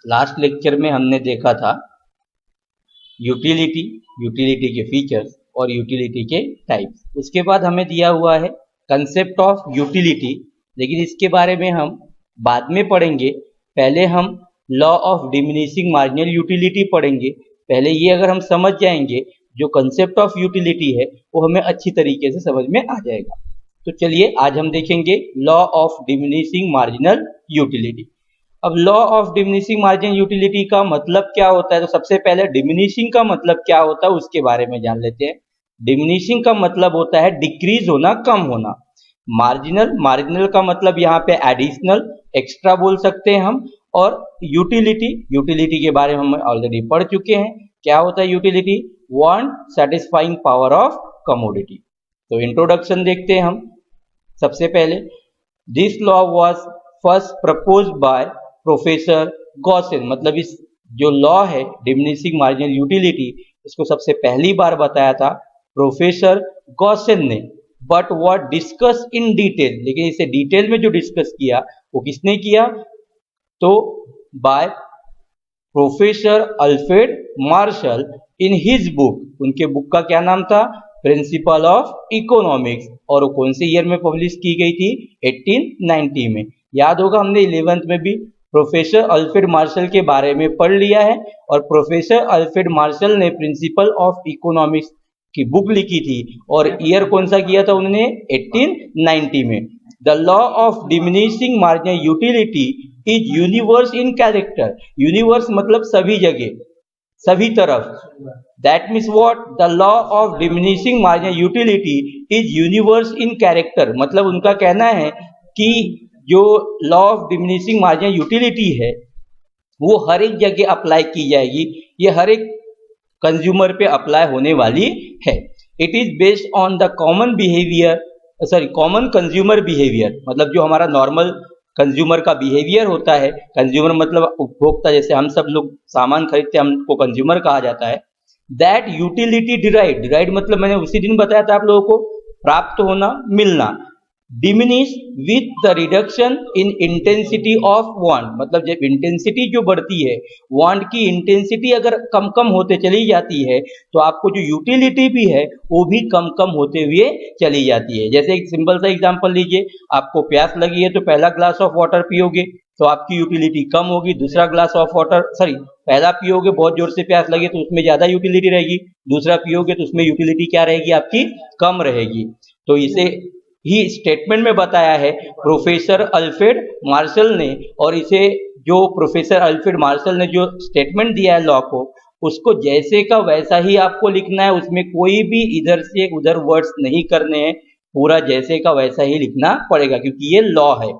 Last lecture में हमने देखा था यूटिलिटी, यूटिलिटी के फीचर्स और यूटिलिटी के टाइप्स। उसके बाद हमें दिया हुआ है कंसेप्ट ऑफ यूटिलिटी, लेकिन इसके बारे में हम बाद में पढ़ेंगे। पहले हम law of diminishing marginal utility पढ़ेंगे। पहले ये अगर हम समझ जाएंगे जो कंसेप्ट ऑफ यूटिलिटी है वो हमें अच्छी तरीके से समझ में आ जाएगा। तो चलिए आज हम देखेंगे law of diminishing marginal utility. अब law of diminishing margin utility का मतलब क्या होता है, तो सबसे पहले डिमिनिशिंग का मतलब क्या होता है उसके बारे में जान लेते हैं। डिमिनिशिंग का मतलब होता है डिक्रीज होना, कम होना। मार्जिनल, मार्जिनल का मतलब यहाँ पे एडिशनल, एक्स्ट्रा बोल सकते हैं हम। और यूटिलिटी, यूटिलिटी के बारे में हम ऑलरेडी पढ़ चुके हैं। क्या होता है utility? Want satisfying power of commodity. तो इंट्रोडक्शन देखते हैं हम। सबसे पहले this law was first proposed by professor Gossen, मतलब इस जो लॉ है डिमिनिशिंग मार्जिनल यूटिलिटी, इसको सबसे पहली बार बताया था प्रोफेसर गॉसेन ने। But what discuss in detail, लेकिन इसे डिटेल में जो डिस्कस किया वो किसने किया? तो by professor Alfred Marshall in his book. उनके बुक का क्या नाम था? Principle of economics. और वो कौन से ईयर में पब्लिश की गई थी? 1890 में। याद होगा हमने 11th में भी प्रोफेसर अल्फ्रेड मार्शल के बारे में पढ़ लिया है। और प्रोफेसर अल्फ्रेड मार्शल ने प्रिंसिपल ऑफ इकोनॉमिक्स की बुक लिखी थी और ईयर कौन सा किया था उन्होंने? 1890 में। The law of diminishing marginal utility is universe in character. Universe मतलब सभी जगह, सभी तरफ। That means what? The law of diminishing marginal utility is universe in character, मतलब उनका कहना है कि जो law of diminishing marginal utility है वो हर एक जगह अप्लाई की जाएगी, ये हर एक कंज्यूमर पे अप्लाई होने वाली है। It is based on the common behaviour, common consumer behaviour, मतलब जो हमारा नॉर्मल कंज्यूमर का बिहेवियर होता है। कंज्यूमर मतलब उपभोक्ता, जैसे हम सब लोग सामान खरीदते हैं हमको कंज्यूमर कहा जाता है। दैट यूटिलिटी डिराइव, डिराइव मतलब मैंने उसी दिन बताया था आप लोगों को, प्राप्त होना, मिलना। Diminish with the reduction in intensity of want, मतलब जब इंटेंसिटी जो बढ़ती है, वांट की इंटेंसिटी अगर कम कम होते चली जाती है तो आपको जो यूटिलिटी भी है वो भी कम कम होते हुए चली जाती है। जैसे एक सिंपल सा एग्जांपल लीजिए, आपको प्यास लगी है तो पहला ग्लास ऑफ वाटर पियोगे तो आपकी यूटिलिटी कम होगी। दूसरा ग्लास ऑफ वाटर, पहला पियोगे बहुत जोर से प्यास लगी तो उसमें ज्यादा यूटिलिटी रहेगी, दूसरा पियोगे तो उसमें यूटिलिटी क्या रहेगी? आपकी कम रहेगी। तो इसे ही स्टेटमेंट में बताया है प्रोफेसर अल्फ्रेड मार्शल ने। और इसे जो प्रोफेसर अल्फ्रेड मार्शल ने जो स्टेटमेंट दिया है लॉ को, उसको जैसे का वैसा ही आपको लिखना है, उसमें कोई भी इधर से उधर वर्ड्स नहीं करने हैं, पूरा जैसे का वैसा ही लिखना पड़ेगा क्योंकि ये लॉ है।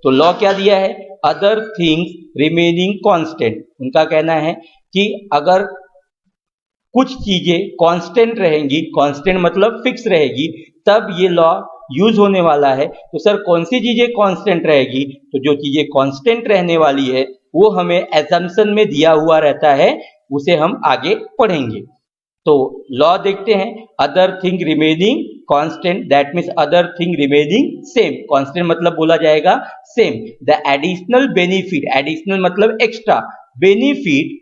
तो लॉ क्या दिया है? Other things remaining constant. उनका कहना है कि अगर कुछ चीजें कांस्टेंट रहेंगी, कांस्टेंट मतलब फिक्स रहेगी, तब ये लॉ यूज होने वाला है। तो सर कौन सी चीजें कांस्टेंट रहेगी? तो जो चीजें कांस्टेंट रहने वाली है वो हमें असम्पशन में दिया हुआ रहता है, उसे हम आगे पढ़ेंगे। तो लॉ देखते हैं, other thing remaining constant, that means other thing remaining same. Constant मतलब बोला जाएगा same. The additional benefit, additional मतलब extra, benefit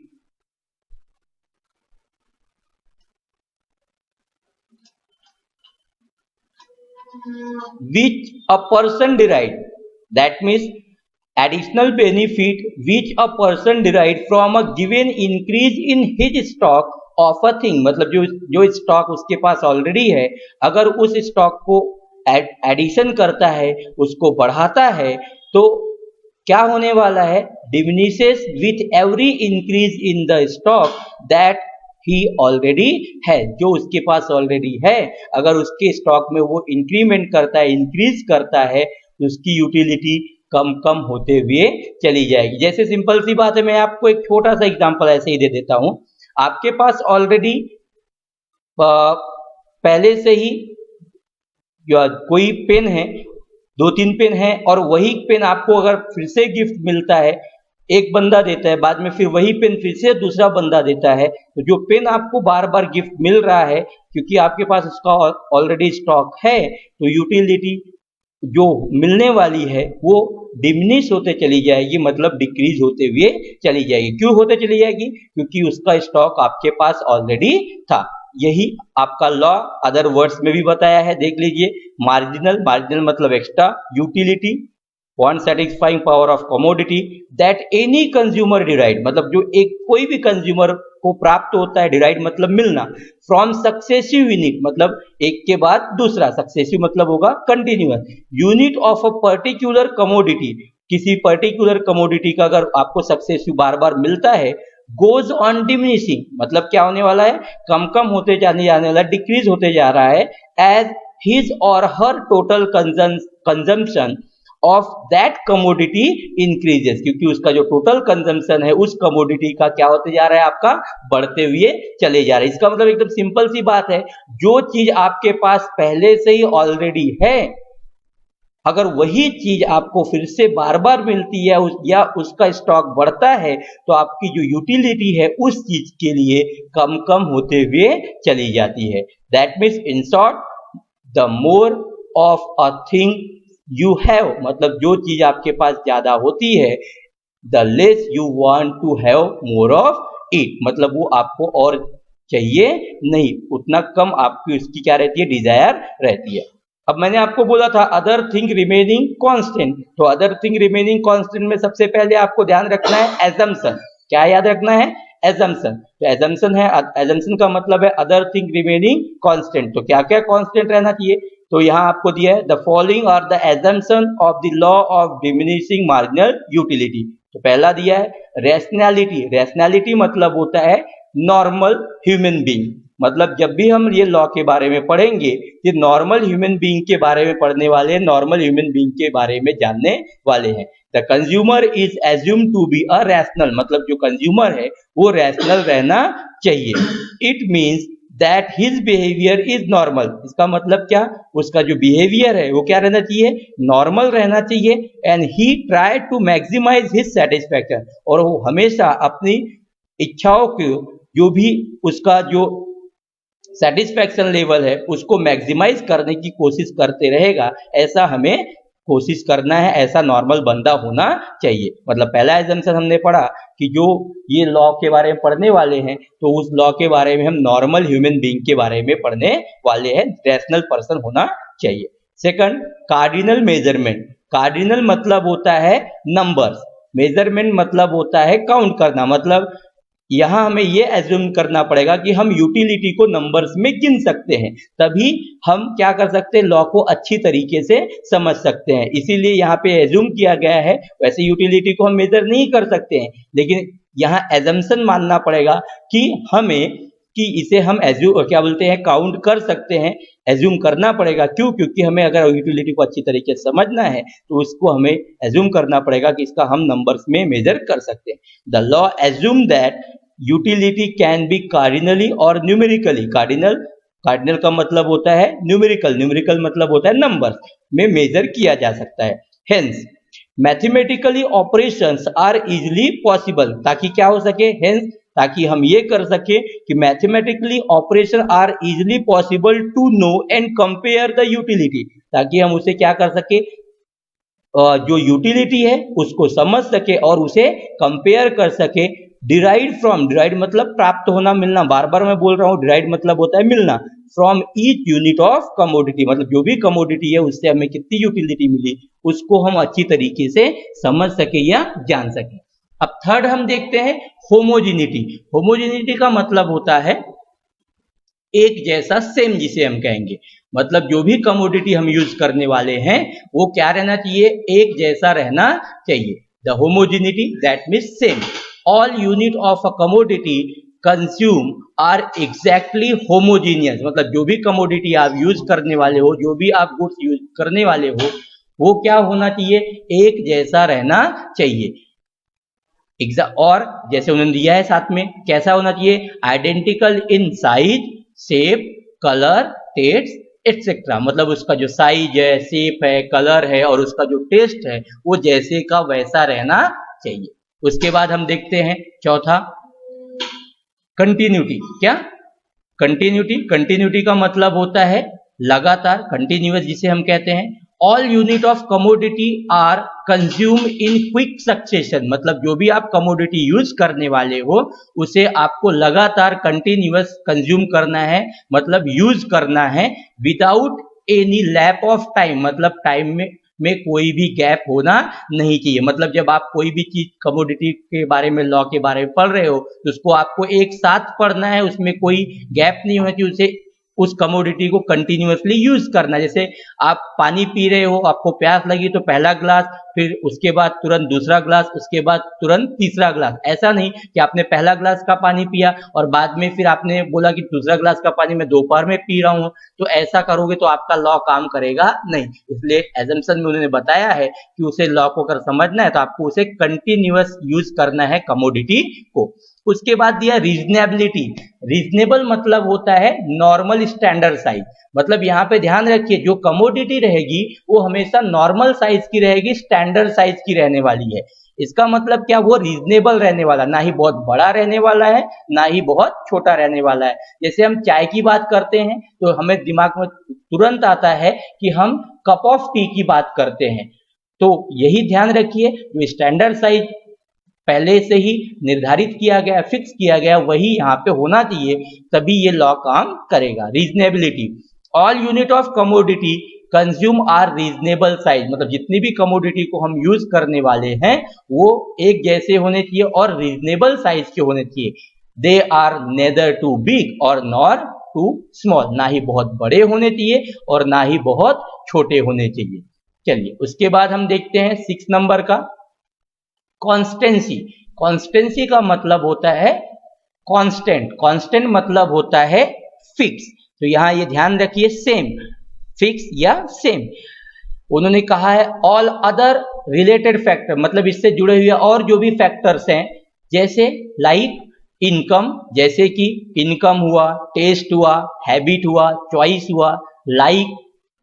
which a person derived, that means additional benefit which a person derived from a given increase in his stock of a thing, मतलब जो stock उसके पास already है, अगर उस stock को addition करता है, उसको बढ़ाता है, तो क्या होने वाला है? Diminishes with every increase in the stock that he already है। जो उसके पास ऑलरेडी है, अगर उसके स्टॉक में वो इंक्रीमेंट करता है, इंक्रीज करता है, तो उसकी यूटिलिटी कम कम होते हुए चली जाएगी। जैसे सिंपल सी बात है, मैं आपको एक छोटा सा एग्जांपल ऐसे ही दे देता हूं। आपके पास ऑलरेडी पहले से ही कोई पेन है, 2-3 पेन है, और वही पेन आपको अगर फिर से गिफ्ट मिलता है, एक बंदा देता है, बाद में फिर वही पेन फिर से दूसरा बंदा देता है, तो जो पेन आपको बार बार गिफ्ट मिल रहा है क्योंकि आपके पास उसका ऑलरेडी स्टॉक है, तो यूटिलिटी जो मिलने वाली है वो डिमिनिश होते चली जाएगी, मतलब डिक्रीज होते हुए चली जाएगी। क्यों होते चली जाएगी? क्योंकि उसका स्टॉक आपके पास ऑलरेडी था। यही आपका लॉ अदर वर्ड्स में भी बताया है, देख लीजिए। मार्जिनल, मार्जिनल मतलब extra, utility one satisfying power of commodity that any consumer derive, मतलब जो एक कोई भी कंज्यूमर को प्राप्त होता है, डिराइव मतलब मिलना, फ्रॉम सक्सेसिव यूनिट मतलब एक के बाद दूसरा, सक्सेसिव मतलब होगा continuous, unit of a particular commodity, किसी पर्टिकुलर कमोडिटी का अगर आपको सक्सेसिव बार बार मिलता है, गोज ऑन डिमिनिशिंग मतलब क्या होने वाला है, कम कम होते जाने वाला, डिक्रीज होते जा रहा है, एज हिज और her total consumption of that commodity increases, क्योंकि उसका जो टोटल कंजम्पशन है उस कमोडिटी का क्या होते जा रहा है, आपका बढ़ते हुए चले जा रहे हैं। इसका मतलब एकदम सिंपल सी बात है, जो चीज आपके पास पहले से ही ऑलरेडी है, अगर वही चीज आपको फिर से बार बार मिलती है या उसका स्टॉक बढ़ता है, तो आपकी जो यूटिलिटी है उस चीज के लिए कम कम होते हुए चली जाती है। That means in short, the more of a thing you have, मतलब जो चीज आपके पास ज्यादा होती है, the less you want to have more of it, मतलब वो आपको और चाहिए नहीं, उतना कम आपकी उसकी क्या रहती है, डिजायर रहती है। अब मैंने आपको बोला था अदर थिंग रिमेनिंग कांस्टेंट, तो अदर थिंग रिमेनिंग कांस्टेंट में सबसे पहले आपको ध्यान रखना है एजम्पशन। क्या याद रखना है? एजम्पशन। तो एजम्पशन है, एजम्पशन का मतलब है अदर थिंग रिमेनिंग कांस्टेंट। तो क्या क्या कांस्टेंट रहना चाहिए? तो यहाँ आपको दिया है the following are the assumption of the law of diminishing marginal utility. तो पहला दिया है रैशनैलिटी। रैशनैलिटी मतलब होता है नॉर्मल ह्यूमन बीइंग, मतलब जब भी हम ये लॉ के बारे में पढ़ेंगे, ये नॉर्मल ह्यूमन बीइंग के बारे में पढ़ने वाले हैं, नॉर्मल ह्यूमन बीइंग के बारे में जानने वाले हैं। The consumer is assume to be a rational, मतलब जो कंज्यूमर है वो रैशनल रहना चाहिए। It means that his behaviour is normal. इसका मतलब क्या? उसका जो बिहेवियर है वो क्या रहना चाहिए? नॉर्मल रहना चाहिए। And he try to maximise his satisfaction, और वो हमेशा अपनी इच्छाओं को, जो भी उसका जो सेटिस्फैक्शन लेवल है उसको मैक्सिमाइज करने की कोशिश करते रहेगा, ऐसा हमें कोशिश करना है, ऐसा नॉर्मल बंदा होना चाहिए। मतलब पहला एजम्पशन हमने पढ़ा कि जो ये लॉ के बारे में पढ़ने वाले हैं, तो उस लॉ के बारे में हम नॉर्मल ह्यूमन बीइंग के बारे में पढ़ने वाले हैं, रैशनल पर्सन होना चाहिए। Second, cardinal measurement. कार्डिनल मतलब होता है नंबर्स, मेजरमेंट मतलब होता है काउंट करना। मतलब यहाँ हमें ये एज्यूम करना पड़ेगा कि हम यूटिलिटी को नंबर्स में गिन सकते हैं, तभी हम क्या कर सकते हैं, लॉ को अच्छी तरीके से समझ सकते हैं। इसीलिए यहाँ पे एज्यूम किया गया है। वैसे यूटिलिटी को हम मेजर नहीं कर सकते हैं, लेकिन यहाँ एजम्पशन मानना पड़ेगा कि हमें, कि इसे हम एज्यूम क्या बोलते हैं, काउंट कर सकते हैं, एज्यूम करना पड़ेगा। क्यों? क्योंकि हमें अगर यूटिलिटी को अच्छी तरीके से समझना है तो उसको हमें एज्यूम करना पड़ेगा कि इसका हम नंबर्स में मेजर कर सकते हैं। The law assume that utility can be cardinally और न्यूमेरिकली। कार्डिनल, कार्डिनल का मतलब होता है न्यूमेरिकल, न्यूमेरिकल मतलब होता है नंबर में मेजर किया जा सकता है। Hence mathematically operations are easily possible, ताकि क्या हो सके, हेंस ताकि हम ये कर सके कि mathematically operation are easily possible to know and compare the utility, ताकि हम उसे क्या कर सके, जो यूटिलिटी है उसको समझ सके और उसे कंपेयर कर सके। डिराइव फ्रॉम, डिराइव मतलब प्राप्त होना, मिलना, बार बार मैं बोल रहा हूँ, डिराइव मतलब होता है मिलना। From each unit of commodity, मतलब जो भी कमोडिटी है उससे हमें कितनी यूटिलिटी मिली उसको हम अच्छी तरीके से समझ सके या जान सके। अब थर्ड हम देखते हैं होमोजिनिटी। होमोजिनिटी का मतलब होता है एक जैसा, सेम जिसे हम कहेंगे, मतलब जो भी कमोडिटी हम यूज करने वाले हैं वो क्या रहना चाहिए, एक जैसा रहना चाहिए। The homogeneity that means same. All unit of a commodity consume are exactly homogeneous, मतलब जो भी कमोडिटी आप यूज करने वाले हो, जो भी आप गुड्स यूज करने वाले हो, वो क्या होना चाहिए, एक जैसा रहना चाहिए। और जैसे उन्होंने दिया है साथ में, कैसा होना चाहिए, identical in size, shape, colour, taste etcetera, मतलब उसका जो साइज है, शेप है, कलर है और उसका जो टेस्ट है वो जैसे का वैसा रहना चाहिए। उसके बाद हम देखते हैं चौथा, कंटिन्यूटी। क्या कंटिन्यूटी? कंटिन्यूटी का मतलब होता है लगातार, कंटिन्यूअस जिसे हम कहते हैं। All unit of commodity are consume in quick succession, मतलब जो भी आप कमोडिटी यूज करने वाले हो उसे आपको लगातार कंटिन्यूअस कंज्यूम करना है, मतलब यूज करना है without any lap of time, मतलब टाइम में कोई भी गैप होना नहीं चाहिए। मतलब जब आप कोई भी चीज कमोडिटी के बारे में, लॉ के बारे में पढ़ रहे हो तो उसको आपको एक साथ पढ़ना है, उसमें कोई गैप नहीं होना चाहिए, उसे उस कमोडिटी को कंटिन्यूअसली यूज करना। जैसे आप पानी पी रहे हो, आपको प्यास लगी तो पहला ग्लास, फिर उसके बाद तुरंत दूसरा ग्लास, उसके बाद तुरंत तीसरा ग्लास। ऐसा नहीं कि आपने पहला ग्लास का पानी पिया और बाद में फिर आपने बोला कि दूसरा ग्लास का पानी मैं दोपहर में पी रहा हूं, तो ऐसा करोगे तो आपका लॉ काम करेगा नहीं। इसलिए एजम्पशन में उन्होंने बताया है कि उसे लॉ को अगर समझना है तो आपको उसे कंटिन्यूअस यूज करना है कमोडिटी को। उसके बाद दिया रीजनेबिलिटी। रीजनेबल मतलब होता है नॉर्मल स्टैंडर्ड साइज, मतलब यहाँ पे ध्यान रखिए जो कमोडिटी रहेगी वो हमेशा नॉर्मल साइज की रहेगी, स्टैंडर्ड साइज की रहने वाली है। इसका मतलब क्या, वो रीजनेबल रहने वाला, ना ही बहुत बड़ा रहने वाला है ना ही बहुत छोटा रहने वाला है। जैसे हम चाय की बात करते हैं तो हमें दिमाग में तुरंत आता है कि हम कप ऑफ टी की बात करते हैं, तो यही ध्यान रखिए जो स्टैंडर्ड साइज पहले से ही निर्धारित किया गया, फिक्स किया गया, वही यहाँ पे होना चाहिए, तभी ये लॉ काम करेगा। Reasonability, all unit of commodity consume are reasonable size, मतलब जितनी भी कमोडिटी को हम यूज करने वाले हैं वो एक जैसे होने चाहिए और रीजनेबल साइज के होने चाहिए। They are neither too big और नॉर टू स्मॉल, ना ही बहुत बड़े होने चाहिए और ना ही बहुत छोटे होने चाहिए। चलिए उसके बाद हम देखते हैं 6 नंबर का कॉन्स्टेंसी। कॉन्स्टेंसी का मतलब होता है कांस्टेंट, कांस्टेंट मतलब होता है फिक्स। तो यहां ये ध्यान रखिए, सेम, फिक्स या सेम। उन्होंने कहा है ऑल अदर रिलेटेड फैक्टर, मतलब इससे जुड़े हुए और जो भी फैक्टर्स हैं, जैसे लाइक इनकम, जैसे कि इनकम हुआ, टेस्ट हुआ, हैबिट हुआ, चॉइस हुआ, लाइक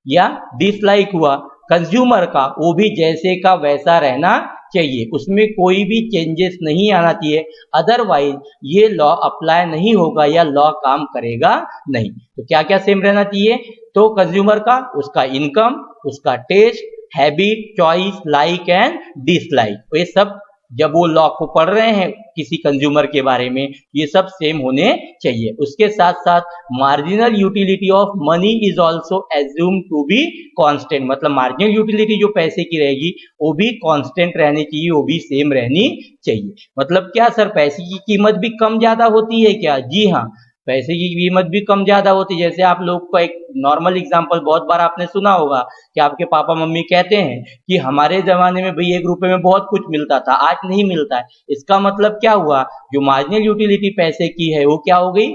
या डिसलाइक हुआ, कंज्यूमर का वो भी जैसे का वैसा रहना चाहिए, उसमें कोई भी चेंजेस नहीं आना चाहिए, अदरवाइज ये लॉ अप्लाई नहीं होगा या लॉ काम करेगा नहीं। तो क्या क्या सेम रहना चाहिए, तो कंज्यूमर का, उसका इनकम, उसका taste, habit, choice, like and dislike, ये सब जब वो लॉ को पढ़ रहे हैं किसी कंज्यूमर के बारे में, ये सब सेम होने चाहिए। उसके साथ साथ marginal utility of money is also assume to be constant, मतलब मार्जिनल यूटिलिटी जो पैसे की रहेगी वो भी कांस्टेंट रहनी चाहिए, वो भी सेम रहनी चाहिए। मतलब क्या सर, पैसे की कीमत भी कम ज्यादा होती है क्या? जी हाँ, पैसे की कीमत भी कम ज्यादा होती है। जैसे आप लोग का एक नॉर्मल एग्जांपल बहुत बार आपने सुना होगा कि आपके पापा मम्मी कहते हैं कि हमारे जमाने में भाई 1 रुपए में बहुत कुछ मिलता था, आज नहीं मिलता है। इसका मतलब क्या हुआ, जो मार्जिनल यूटिलिटी पैसे की है वो क्या हो गई,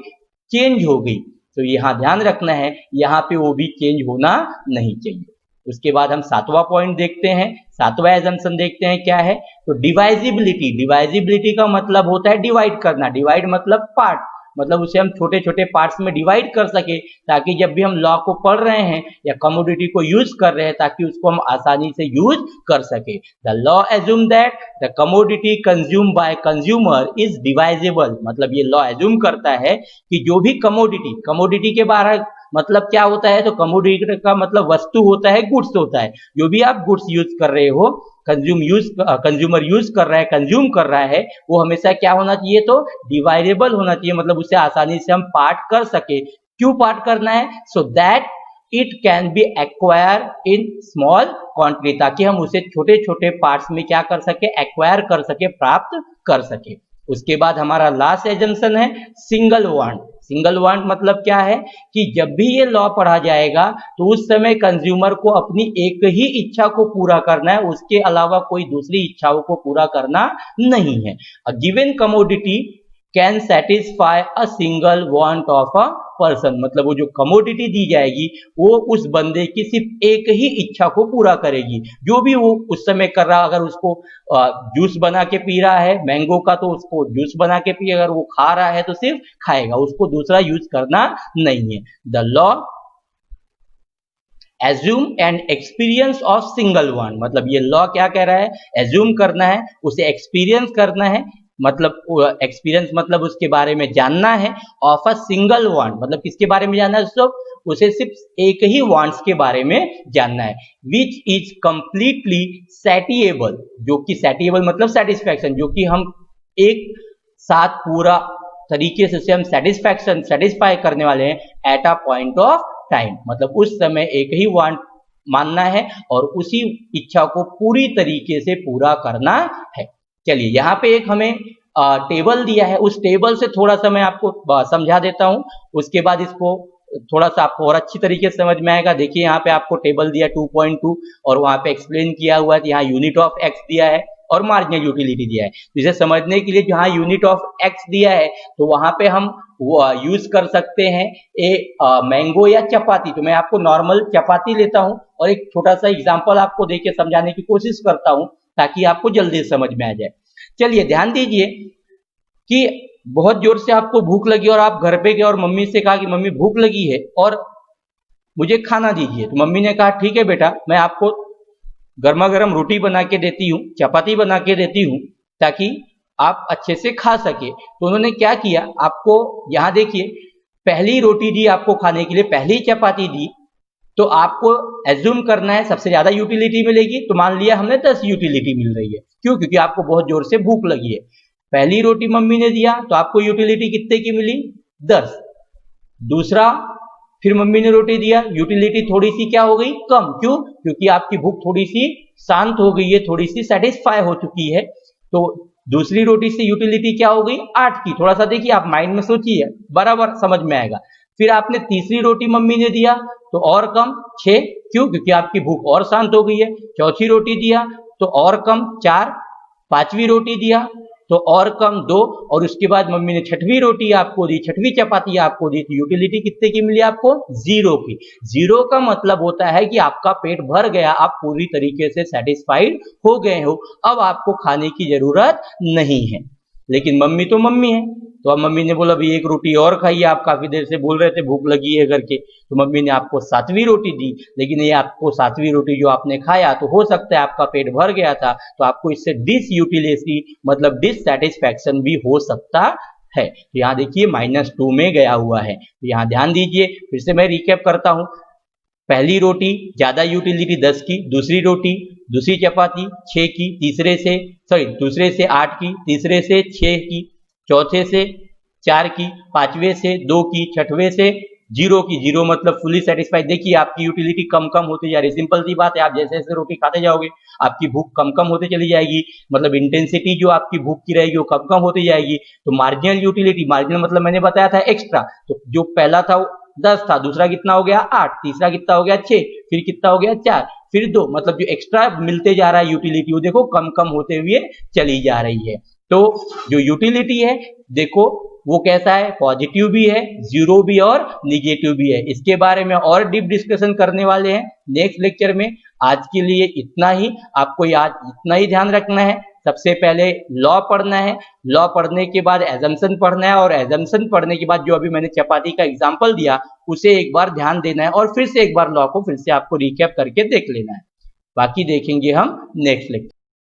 चेंज हो गई। तो यहाँ ध्यान रखना है, यहाँ पे वो भी चेंज होना नहीं चाहिए। उसके बाद हम 7वां पॉइंट देखते हैं, 7वां एजम्पशन देखते हैं क्या है, तो डिवाइजिबिलिटी। डिवाइजिबिलिटी का मतलब होता है डिवाइड करना, डिवाइड मतलब पार्ट, मतलब उसे हम छोटे छोटे पार्ट्स में डिवाइड कर सके, ताकि जब भी हम लॉ को पढ़ रहे हैं या कमोडिटी को यूज कर रहे हैं ताकि उसको हम आसानी से यूज कर सके। The law assume that the commodity consume by consumer is divisible, मतलब ये लॉ एज्यूम करता है कि जो भी कमोडिटी, कमोडिटी के बारे मतलब क्या होता है, तो कमोडिटी का मतलब वस्तु होता है, गुड्स होता है। जो भी आप गुड्स यूज कर रहे हो, कंज्यूमर यूज कर रहा है, कंज्यूम कर रहा है, वो हमेशा क्या होना चाहिए, तो डिवाइडेबल होना चाहिए, मतलब उसे आसानी से हम पार्ट कर सके। क्यों पार्ट करना है, so that it can be acquire in small quantity, ताकि हम उसे छोटे छोटे पार्ट्स में क्या कर सके, एक्वायर कर सके, प्राप्त कर सके। उसके बाद हमारा लास्ट एजम्पशन है सिंगल वांट। सिंगल वांट मतलब क्या है कि जब भी ये लॉ पढ़ा जाएगा तो उस समय कंज्यूमर को अपनी एक ही इच्छा को पूरा करना है, उसके अलावा कोई दूसरी इच्छाओं को पूरा करना नहीं है। A given commodity can satisfy a single want of a person, मतलब वो जो कमोडिटी दी जाएगी वो उस बंदे की सिर्फ एक ही इच्छा को पूरा करेगी। जो भी वो उस समय कर रहा, अगर उसको जूस बना के पी रहा है मैंगो का, तो उसको जूस बना के पी, अगर वो खा रहा है तो सिर्फ खाएगा, उसको दूसरा यूज करना नहीं है। The law assume and experience of single one, मतलब ये लॉ क्या कह रहा है, एज्यूम करना है, उसे एक्सपीरियंस करना है मतलब एक्सपीरियंस मतलब उसके बारे में जानना है, ऑफ अ सिंगल वांट मतलब किसके बारे में जानना है दोस्तों, उसे सिर्फ एक ही वांट्स के बारे में जानना है, विच इज कंप्लीटली सैटिएबल, जो कि सैटिएबल मतलब सेटिस्फैक्शन, जो कि हम एक साथ पूरा तरीके से हम सेटिस्फाई करने वाले हैं at a point of time, मतलब उस समय एक ही वांट मानना है और उसी इच्छा को पूरी तरीके से पूरा करना है। चलिए यहाँ पे एक हमें टेबल दिया है, उस टेबल से थोड़ा सा मैं आपको समझा देता हूँ, उसके बाद इसको थोड़ा सा आपको और अच्छी तरीके से समझ में आएगा। देखिए यहाँ पे आपको टेबल दिया 2.2 और वहां पे एक्सप्लेन किया हुआ है, यहाँ यूनिट ऑफ एक्स दिया है और मार्जिनल यूटिलिटी दिया है। तो इसे समझने के लिए जहाँ यूनिट ऑफ एक्स दिया है तो वहां पे हम यूज कर सकते हैं मैंगो या चपाती। तो मैं आपको नॉर्मल चपाती लेता हूं और एक छोटा सा एग्जांपल आपको देके समझाने की कोशिश करता हूं ताकि आपको जल्दी समझ में आ जाए। चलिए ध्यान दीजिए कि बहुत जोर से आपको भूख लगी और आप घर पे गए और मम्मी से कहा कि मम्मी भूख लगी है और मुझे खाना दीजिए। तो मम्मी ने कहा ठीक है बेटा, मैं आपको गर्मा गर्म रोटी बना के देती हूँ, चपाती बना के देती हूँ ताकि आप अच्छे से खा सके। तो उन्होंने क्या किया, आपको यहाँ देखिए पहली रोटी दी आपको खाने के लिए, पहली चपाती दी, तो आपको एज्यूम करना है सबसे ज्यादा यूटिलिटी मिलेगी। तो मान लिया हमने 10 यूटिलिटी मिल रही है, क्यों? क्योंकि आपको बहुत जोर से भूख लगी है। पहली रोटी मम्मी ने दिया तो आपको यूटिलिटी कितने की मिली? 10। दूसरा फिर मम्मी ने रोटी दिया, यूटिलिटी थोड़ी सी क्या हो गई? कम। क्यों? क्योंकि आपकी भूख थोड़ी सी शांत हो गई है, थोड़ी सी सेटिस्फाई हो चुकी है। तो दूसरी रोटी से यूटिलिटी क्या हो गई? 8 की। थोड़ा सा देखिए, आप माइंड में सोचिए, बराबर समझ में आएगा। फिर आपने तीसरी रोटी मम्मी ने दिया तो और कम 6। क्यों? क्योंकि आपकी भूख और शांत हो गई है। चौथी रोटी दिया तो और कम 4। पांचवी रोटी दिया तो और कम 2 और उसके बाद मम्मी ने छठवीं रोटी आपको दी, छठवीं चपाती आपको दी, तो यूटिलिटी कितने की मिली आपको? 0 की। 0 का मतलब होता है कि आपका पेट भर गया, आप पूरी तरीके से सेटिस्फाइड हो गए हो, अब आपको खाने की जरूरत नहीं है। लेकिन मम्मी तो मम्मी है, तो अब मम्मी ने बोला भाई एक रोटी और खाइए, आप काफी देर से बोल रहे थे भूख लगी है करके। तो मम्मी ने आपको 7वीं रोटी दी, लेकिन ये आपको 7वीं रोटी जो आपने खाया तो हो सकता है आपका पेट भर गया था, तो आपको इससे डिसयूटिलिटी मतलब डिससैटिस्फैक्शन भी हो सकता है। तो यहाँ देखिए -2 में गया हुआ है। तो यहाँ ध्यान दीजिए, फिर से मैं रिकैप करता हूँ। पहली रोटी ज्यादा यूटिलिटी 10 की, दूसरी चपाती 6 की, दूसरे से 8 की, तीसरे से 6 की, चौथे से 4 की, पांचवे से 2 की, छठवें से 0 की। 0 मतलब फुली सेटिस्फाइड। देखिए आपकी यूटिलिटी कम कम होती जा रही है, सिंपल सी बात है। आप जैसे जैसे रोटी खाते जाओगे आपकी भूख कम कम होती चली जाएगी, मतलब इंटेंसिटी जो आपकी भूख की रहेगी वो कम कम होती जाएगी। तो मार्जिनल यूटिलिटी, मार्जिनल मतलब मैंने बताया था एक्स्ट्रा, तो जो पहला था 10 था, दूसरा कितना हो गया? 8, तीसरा कितना हो गया? 6, फिर कितना हो गया? 4, फिर 2, मतलब जो एक्स्ट्रा मिलते जा रहा है यूटिलिटी वो देखो कम कम होते हुए चली जा रही है। तो जो यूटिलिटी है देखो वो कैसा है? पॉजिटिव भी है, 0 भी और निगेटिव भी है। इसके बारे में और डीप डिस्कशन करने वाले हैं नेक्स्ट लेक्चर में। आज के लिए इतना ही, आपको याद इतना ही ध्यान रखना है। सबसे पहले लॉ पढ़ना है, लॉ पढ़ने के बाद एजम्पशन पढ़ना है और एजम्पशन पढ़ने के बाद जो अभी मैंने चपाती का एग्जांपल दिया उसे एक बार ध्यान देना है और फिर से एक बार लॉ को फिर से आपको रिकैप करके देख लेना है। बाकी देखेंगे हम नेक्स्ट लेक्चर।